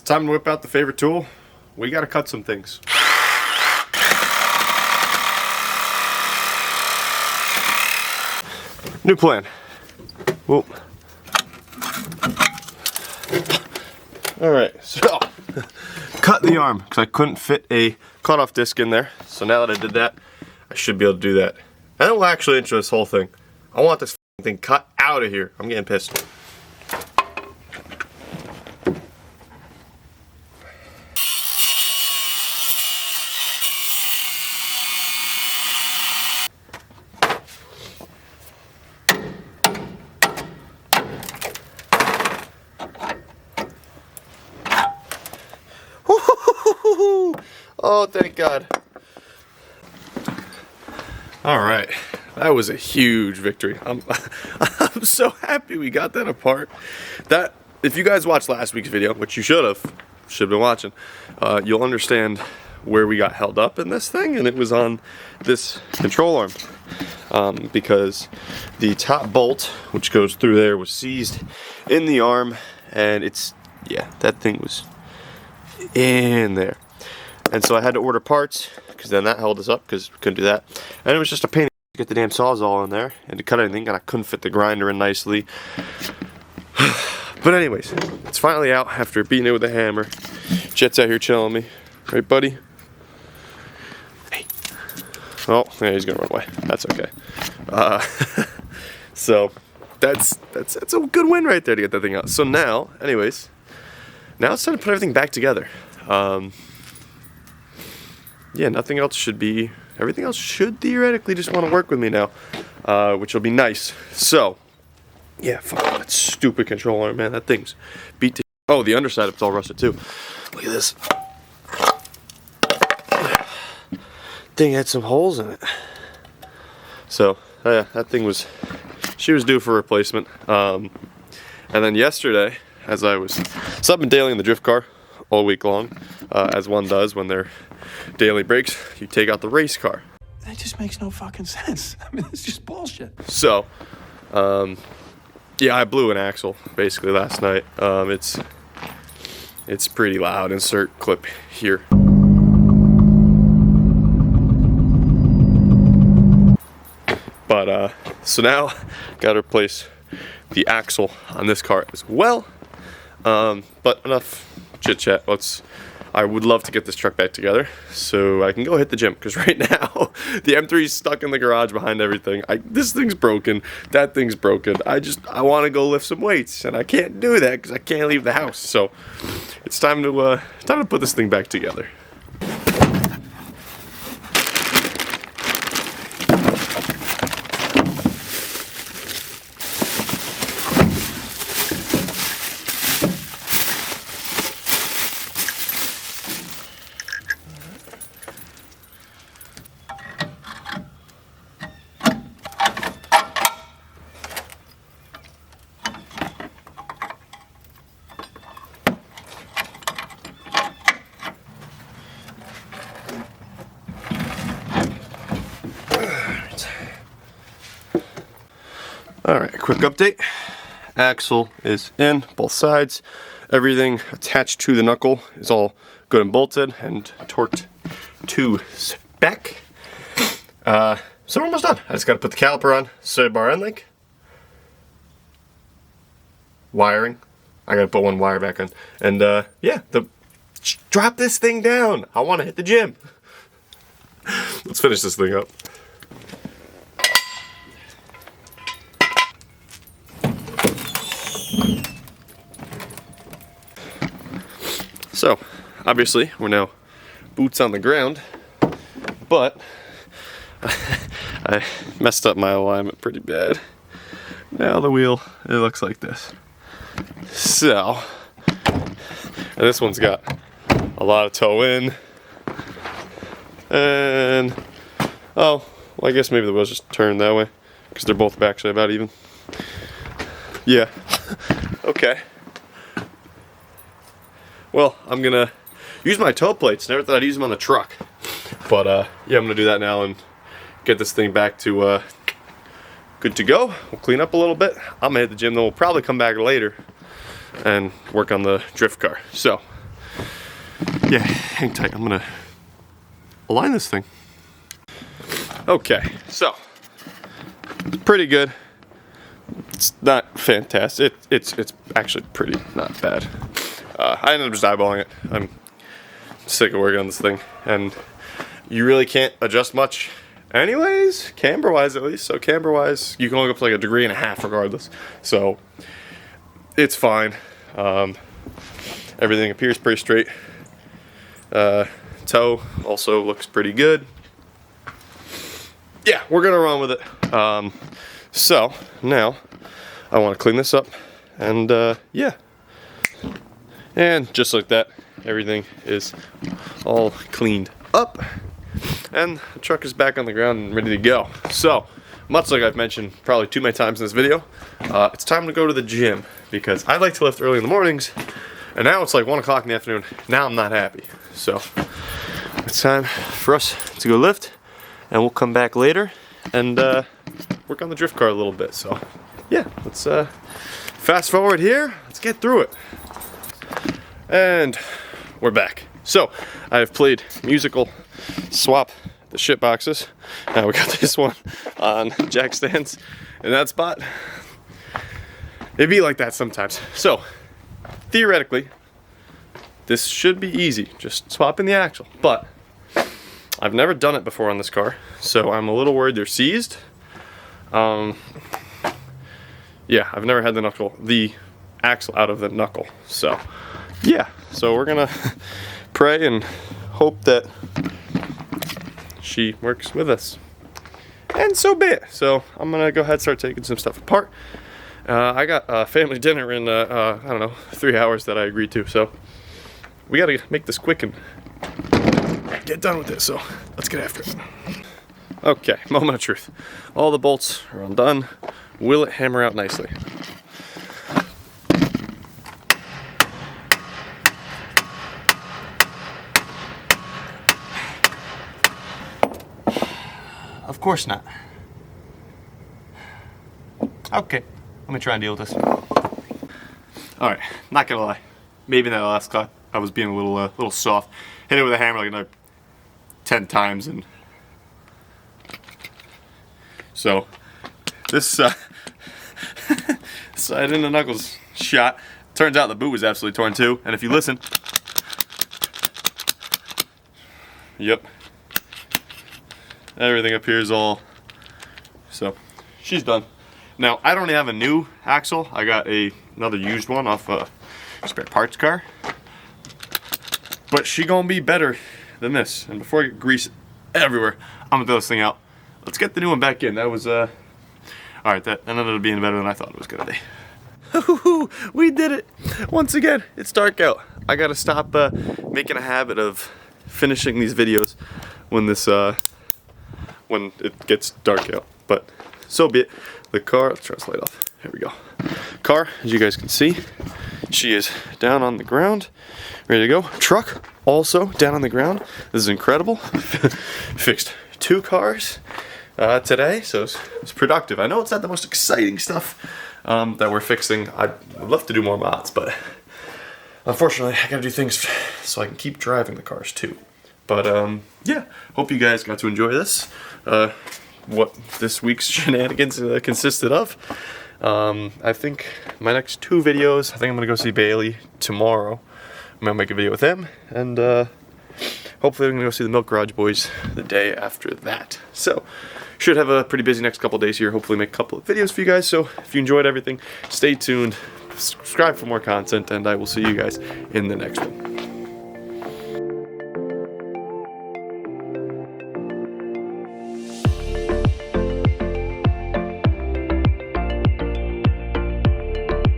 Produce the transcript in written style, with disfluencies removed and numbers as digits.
Time to whip out the favorite tool. We gotta cut some things. New plan. Whoa. Alright, so cut the arm because I couldn't fit a cutoff disc in there. So now that I did that, I should be able to do that. And then we'll actually into this whole thing. I want this thing cut out of here. I'm getting pissed. Oh, thank God. All right, that was a huge victory. I'm so happy we got that apart. That, if you guys watched last week's video, which you should have been watching, you'll understand where we got held up in this thing, and it was on this control arm. Because the top bolt, which goes through there, was seized in the arm, and yeah, that thing was in there. And so I had to order parts, because then that held us up, because we couldn't do that. And it was just a pain to get the damn Sawzall in there, and to cut anything, and I couldn't fit the grinder in nicely. But anyways, it's finally out after beating it with a hammer. Jet's out here chilling me. Right, buddy? Hey. Oh, yeah, he's gonna run away. That's okay. So, that's a good win right there to get that thing out. So now, anyways, now it's time to put everything back together. Yeah, nothing else should be, everything else should theoretically just want to work with me now, which will be nice. So, yeah, fuck that stupid control arm, man. That thing's beat to. Oh, the underside of it's all rusted too. Look at this. Thing had some holes in it. So, yeah, that thing was, she was due for replacement. And then yesterday, as I was, so I've been dailying the drift car all week long, as one does when they're daily breaks. You take out the race car. That just makes no fucking sense. I mean, it's just bullshit. So, yeah, I blew an axle basically last night. It's pretty loud. Insert clip here. But so now gotta replace the axle on this car as well. But enough chit chat. I would love to get this truck back together so I can go hit the gym, because right now the M3 is stuck in the garage behind everything. This thing's broken, that thing's broken. I want to go lift some weights, and I can't do that because I can't leave the house. So it's time to put this thing back together. Alright, quick update. Axle is in, both sides. Everything attached to the knuckle is all good and bolted and torqued to spec. So we're almost done. I just gotta put the caliper on, side bar end link. Wiring. I gotta put one wire back on. And yeah, drop this thing down. I wanna hit the gym. Let's finish this thing up. So, obviously, we're now boots on the ground, but I messed up my alignment pretty bad. Now the wheel, it looks like this. So, and this one's got a lot of toe in, and, oh, well, I guess maybe the wheels just turned that way, because they're both actually about even. Yeah, okay. Well, I'm gonna use my toe plates. Never thought I'd use them on the truck. But yeah, I'm gonna do that now and get this thing back to good to go. We'll clean up a little bit. I'm gonna hit the gym, then we'll probably come back later and work on the drift car. So, yeah, hang tight. I'm gonna align this thing. Okay, so it's pretty good. It's not fantastic. It's actually pretty not bad. I ended up just eyeballing it. I'm sick of working on this thing, and you really can't adjust much anyways, camber wise at least. So camber wise, you can only go up to like 1.5 degrees regardless, so it's fine. Everything appears pretty straight. Toe also looks pretty good. Yeah, we're gonna run with it. So now I want to clean this up, and yeah, and just like that, everything is all cleaned up, and the truck is back on the ground and ready to go. So much like I've mentioned probably too many times in this video, it's time to go to the gym, because I like to lift early in the mornings, and now it's like 1 o'clock in the afternoon. Now I'm not happy, so it's time for us to go lift, and we'll come back later and work on the drift car a little bit. So yeah, let's fast forward here. Let's get through it. And we're back. So I've played musical swap the shit boxes. Now we got this one on jack stands in that spot. It'd be like that sometimes. So theoretically, this should be easy, just swapping the axle. But I've never done it before on this car, so I'm a little worried they're seized. Yeah, I've never had the axle out of the knuckle. So yeah, so we're gonna pray and hope that she works with us. And so be it. So I'm gonna go ahead and start taking some stuff apart. I got family dinner in I don't know, 3 hours that I agreed to, so we gotta make this quick and get done with this. So let's get after it. Okay, moment of truth. All the bolts are undone. Will it hammer out nicely? Of course not. Okay, let me try and deal with this. Alright, not gonna lie. Maybe in that last cut I was being a little soft. Hit it with a hammer like another 10 times, and so this side in the knuckles shot. Turns out the boot was absolutely torn too, and if you listen, yep, everything appears all. So she's done. Now I don't have a new axle. I got another used one off a spare parts car, but she gonna be better than this. And before I get grease everywhere, I'm gonna throw this thing out. Let's get the new one back in. That was all right. That ended up being better than I thought it was gonna be. We did it once again. It's dark out. I gotta stop making a habit of finishing these videos when when it gets dark out. But so be it. The car. Let's turn this light off. Here we go. Car, as you guys can see, she is down on the ground, ready to go. Truck also down on the ground. This is incredible. Fixed 2 cars today, so it's productive. I know it's not the most exciting stuff that we're fixing. I'd love to do more mods, but unfortunately I gotta do things so I can keep driving the cars too. But yeah, hope you guys got to enjoy this. What this week's shenanigans consisted of. I think my next 2 videos, I think I'm gonna go see Baley tomorrow. I'm gonna make a video with him, and hopefully I'm gonna go see the Milk Garage Boys the day after that. So should have a pretty busy next couple days here. Hopefully make a couple of videos for you guys. So if you enjoyed everything, stay tuned, subscribe for more content, and I will see you guys in the next one.